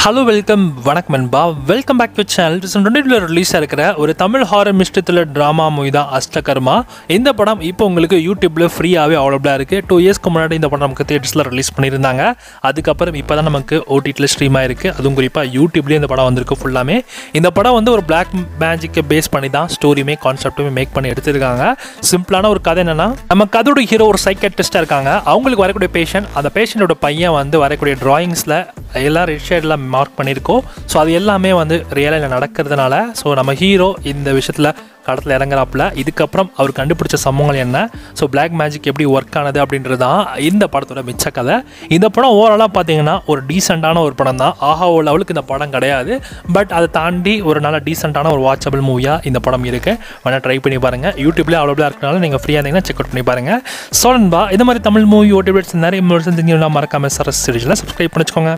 Hello, welcome, வணக்கம் நண்பா. Welcome back to channel. 2020 release ஆகிற ஒரு Tamil horror mystery thriller drama movie தான் அஷ்டகர்மா. இந்த படம் இப்போ உங்களுக்கு யூடியூப்ல ஃப்ரீயாகவே அவைலபிளாக இருக்குது. 2 இயர்ஸ்க்கு முன்னாடி இந்த படம் நமக்கு தியேட்டர்ஸில் ரிலீஸ் பண்ணியிருந்தாங்க. அதுக்கப்புறம் இப்போ தான் நமக்கு ஓடிடியில் ஸ்ட்ரீம் ஆயிருக்கு. அதுவும் குறிப்பாக யூடியூப்லேயே இந்த படம் வந்திருக்கு ஃபுல்லாமே. இந்த படம் வந்து ஒரு பிளாக் மேஜிக்கை பேஸ் பண்ணி தான் ஸ்டோரியுமே கான்செப்ட்டுமே மேக் பண்ணி எடுத்திருக்காங்க. சிம்பிளான ஒரு கதை என்னன்னா, நம்ம கதையோட ஹீரோ ஒரு சைக்காட்ரிஸ்டாக இருக்காங்க. அவங்களுக்கு வரக்கூடிய பேஷண்ட், அந்த பேஷண்டோட பையன் வந்து வரக்கூடிய டிராயிங்ஸில் எல்லாம் ரெட் ஷேடில் மார்க் பண்ணியிருக்கோம். ஸோ அது எல்லாமே வந்து ரியலாக நடக்கிறதுனால ஸோ நம்ம ஹீரோ இந்த விஷயத்தில் கடத்தில் இறங்குறாப்புல. இதுக்கப்புறம் அவர் கண்டுபிடிச்ச சம்பவங்கள் என்ன, ஸோ பிளாக் மேஜிக் எப்படி ஒர்க் ஆனது அப்படின்றது தான் இந்த படத்தோட மிச்ச கதை. இந்த படம் ஓவராலாக பார்த்தீங்கன்னா ஒரு டீசெண்டான ஒரு படம் தான். ஆஹா ஓ லெவலுக்கு இந்த படம் கிடையாது, பட் அதை தாண்டி ஒரு நல்ல டீசெண்டான ஒரு வாட்சபிள் மூவியாக இந்த படம் இருக்குது. வேணால் ட்ரை பண்ணி பாருங்கள். யூடியூப்லேயே அவைலபிளாக இருக்கனால நீங்கள் ஃப்ரீயாக இருந்தீங்கன்னா செக் அவுட் பண்ணி பாருங்கள். ஸோ நண்பா, இந்த மாதிரி தமிழ் மூவி ஓடிபிஎட்ஸ் நிறைய மறக்காமல் சரஸ் சீரிஸில் சப்ஸ்கிரைப் பண்ணிச்சுக்கோங்க.